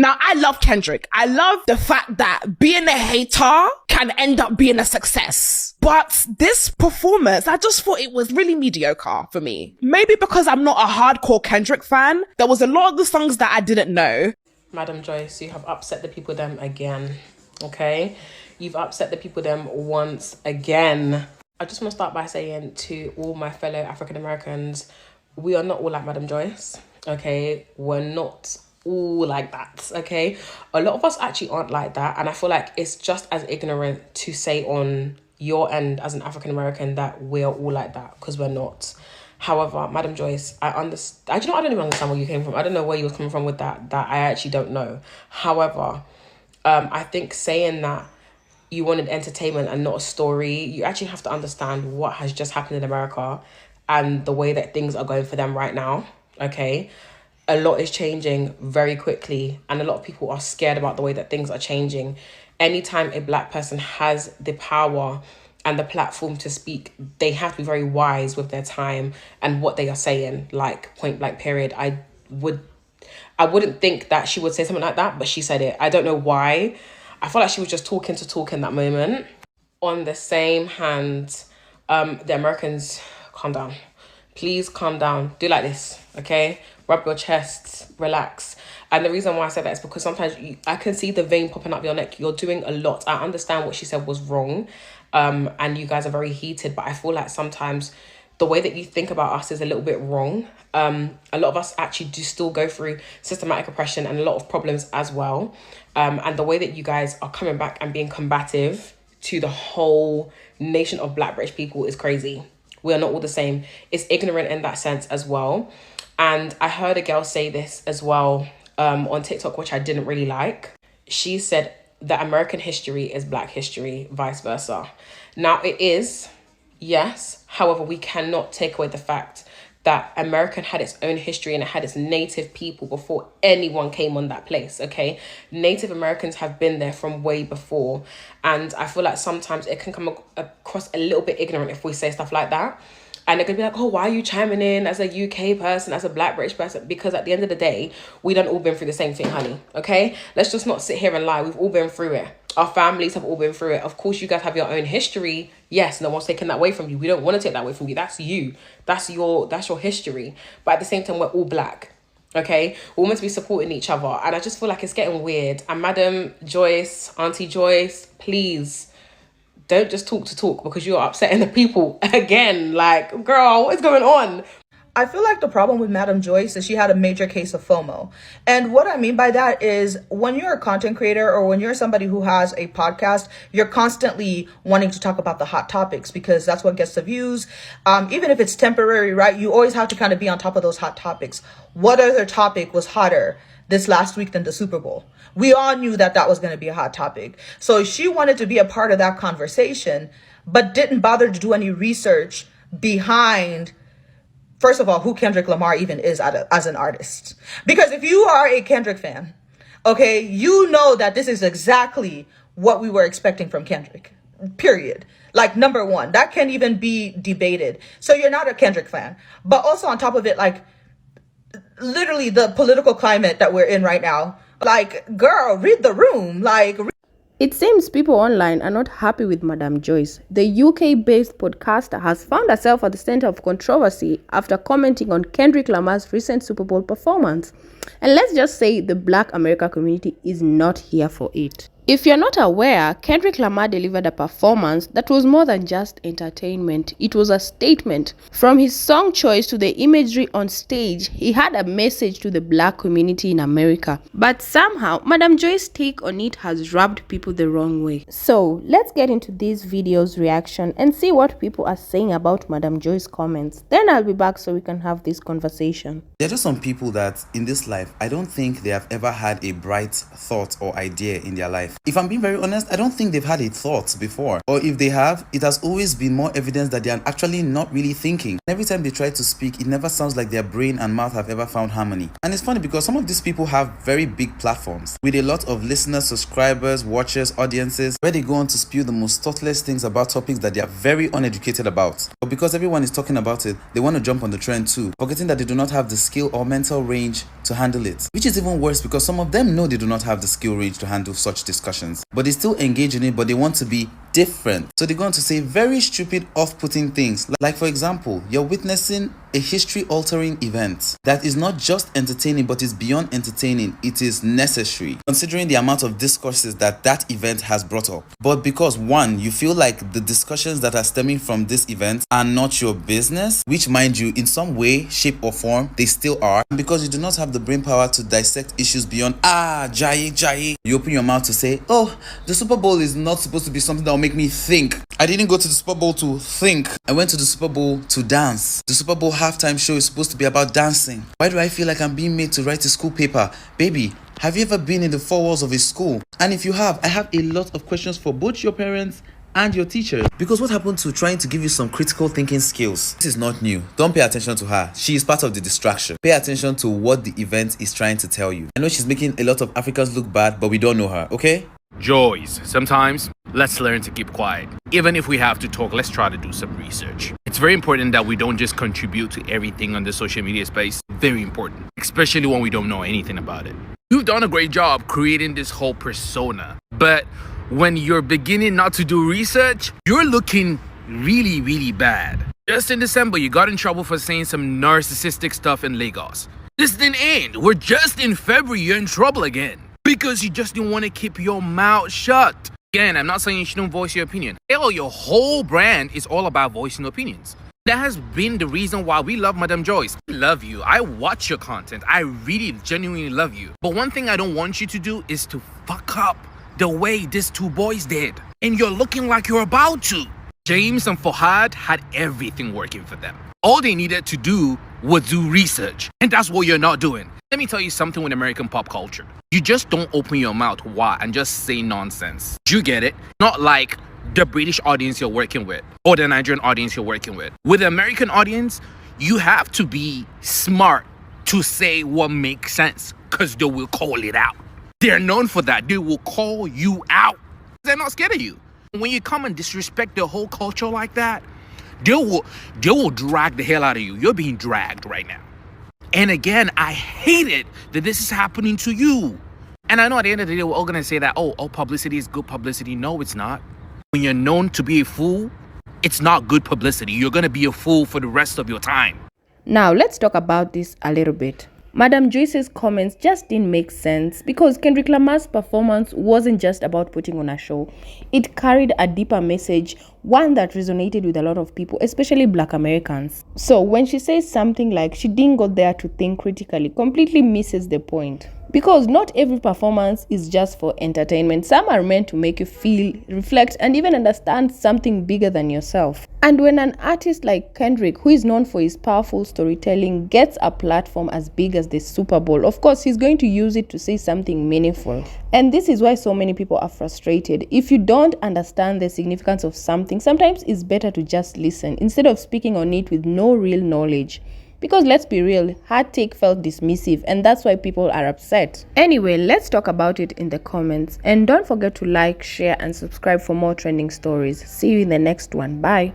Now, I love Kendrick. I love the fact that being a hater can end up being a success. But this performance, I just thought it was really mediocre for me. Maybe because I'm not a hardcore Kendrick fan. There was a lot of the songs that I didn't know. Madam Joyce, you have upset the people them again, okay? You've upset the people them once again. I just want to start by saying to all my fellow African Americans, we are not all like Madam Joyce, okay? We're not all like that, okay? A lot of us actually aren't like that, and I feel like it's just as ignorant to say on your end as an African American that we're all like that, because we're not. However, Madam Joyce, I understand. I don't even understand where you came from. I don't know where you were coming from with that. That I actually don't know. However, I think saying that you wanted entertainment and not a story, you actually have to understand what has just happened in America and the way that things are going for them right now, okay? A lot is changing very quickly, and a lot of people are scared about the way that things are changing. Anytime a Black person has the power and the platform to speak, they have to be very wise with their time and what they are saying, like point blank period. I wouldn't think that she would say something like that, but she said it. I don't know why. I feel like she was just talking to talk in that moment. On the same hand, the Americans, calm down. Please calm down. Do like this, okay? Rub your chest, relax. And the reason why I said that is because sometimes I can see the vein popping up your neck. You're doing a lot. I understand what she said was wrong. And you guys are very heated, but I feel like sometimes the way that you think about us is a little bit wrong. A lot of us actually do still go through systematic oppression and a lot of problems as well. And the way that you guys are coming back and being combative to the whole nation of Black British people is crazy. We are not all the same. It's ignorant in that sense as well. And I heard a girl say this as well on TikTok, which I didn't really like. She said that American history is Black history, vice versa. Now it is, yes. However, we cannot take away the fact that America had its own history and it had its native people before anyone came on that place, okay? Native Americans have been there from way before. And I feel like sometimes it can come across a little bit ignorant if we say stuff like that. And they're going to be like, oh, why are you chiming in as a UK person, as a Black British person? Because at the end of the day, we done all been through the same thing, honey, okay? Let's just not sit here and lie. We've all been through it. Our families have all been through it. Of course, you guys have your own history. Yes, no one's taking that away from you. We don't want to take that away from you. That's you. That's your history. But at the same time, we're all Black, okay? We're meant to be supporting each other. And I just feel like it's getting weird. And Madam Joyce, Auntie Joyce, please, don't just talk to talk because you're upsetting the people again. Like, girl, what's going on? I feel like the problem with Madam Joyce is she had a major case of FOMO. And what I mean by that is when you're a content creator or when you're somebody who has a podcast, you're constantly wanting to talk about the hot topics because that's what gets the views. Even if it's temporary, right? You always have to kind of be on top of those hot topics. What other topic was hotter this last week than the Super Bowl? We all knew that that was going to be a hot topic. So she wanted to be a part of that conversation, but didn't bother to do any research behind, first of all, who Kendrick Lamar even is as an artist. Because if you are a Kendrick fan, okay, you know that this is exactly what we were expecting from Kendrick, period. Like, number one, that can't even be debated. So you're not a Kendrick fan. But also on top of it, like, literally the political climate that we're in right now, like, girl, read the room. Like, it seems people online are not happy with Madam Joyce. The UK-based podcaster has found herself at the center of controversy after commenting on Kendrick Lamar's recent Super Bowl performance. And let's just say the Black America community is not here for it. If you're not aware, Kendrick Lamar delivered a performance that was more than just entertainment. It was a statement. From his song choice to the imagery on stage, he had a message to the Black community in America. But somehow, Madam Joyce's take on it has rubbed people the wrong way. So, let's get into this video's reaction and see what people are saying about Madam Joyce's comments. Then I'll be back so we can have this conversation. There are just some people that in this life, I don't think they have ever had a bright thought or idea in their life. If I'm being very honest, I don't think they've had a thought before. Or if they have, it has always been more evidence that they are actually not really thinking. Every time they try to speak, it never sounds like their brain and mouth have ever found harmony. And it's funny because some of these people have very big platforms with a lot of listeners, subscribers, watchers, audiences, where they go on to spew the most thoughtless things about topics that they are very uneducated about. But because everyone is talking about it, they want to jump on the trend too, forgetting that they do not have the skill or mental range to handle it. Which is even worse because some of them know they do not have the skill range to handle such discussions, but they still engage in it, but they want to be different. So they're going to say very stupid, off-putting things. Like for example, you're witnessing a history-altering event that is not just entertaining, but is beyond entertaining. It is necessary, considering the amount of discourses that event has brought up. But because one, you feel like the discussions that are stemming from this event are not your business, which mind you, in some way, shape or form, they still are. And because you do not have the brain power to dissect issues beyond, Jai, you open your mouth to say, oh, the Super Bowl is not supposed to be something that will make me think. I didn't go to the Super Bowl to think. I went to the Super Bowl to dance. The Super Bowl halftime show is supposed to be about dancing. Why do I feel like I'm being made to write a school paper? Baby, have you ever been in the four walls of a school? And if you have, I have a lot of questions for both your parents and your teacher. Because what happened to trying to give you some critical thinking skills? This is not new. Don't pay attention to her. She is part of the distraction. Pay attention to what the event is trying to tell you. I know she's making a lot of Africans look bad, but we don't know her, okay? Joyce, sometimes let's learn to keep quiet. Even if we have to talk, let's try to do some research. It's very important that we don't just contribute to everything on the social media space. Very important, especially when we don't know anything about it. You've done a great job creating this whole persona, but when you're beginning not to do research, you're looking really, really bad. Just in December, you got in trouble for saying some narcissistic stuff in Lagos. This didn't end. We're just in February, you're in trouble again. Because you just didn't want to keep your mouth shut. Again, I'm not saying you shouldn't voice your opinion. Hell, your whole brand is all about voicing opinions. That has been the reason why we love Madam Joyce. I love you. I watch your content. I really genuinely love you. But one thing I don't want you to do is to fuck up the way these two boys did. And you're looking like you're about to. James and Fahad had everything working for them. All they needed to do was do research. And that's what you're not doing. Let me tell you something with American pop culture. You just don't open your mouth and just say nonsense. Do you get it? Not like the British audience you're working with or the Nigerian audience you're working with. With the American audience, you have to be smart to say what makes sense because they will call it out. They're known for that. They will call you out. They're not scared of you. When you come and disrespect the whole culture like that, they will drag the hell out of you. You're being dragged right now. And again, I hate it that this is happening to you. And I know at the end of the day, we're all going to say that, oh, all publicity is good publicity. No, it's not. When you're known to be a fool, it's not good publicity. You're going to be a fool for the rest of your time. Now, let's talk about this a little bit. Madam Joyce's comments just didn't make sense because Kendrick Lamar's performance wasn't just about putting on a show. It carried a deeper message, one that resonated with a lot of people, especially Black Americans. So when she says something like she didn't go there to think critically, completely misses the point. Because not every performance is just for entertainment. Some are meant to make you feel, reflect, and even understand something bigger than yourself. And when an artist like Kendrick, who is known for his powerful storytelling, gets a platform as big as the Super Bowl, of course, he's going to use it to say something meaningful. And this is why so many people are frustrated. If you don't understand the significance of something, sometimes it's better to just listen instead of speaking on it with no real knowledge. Because let's be real, her take felt dismissive and that's why people are upset. Anyway, let's talk about it in the comments. And don't forget to like, share and subscribe for more trending stories. See you in the next one. Bye.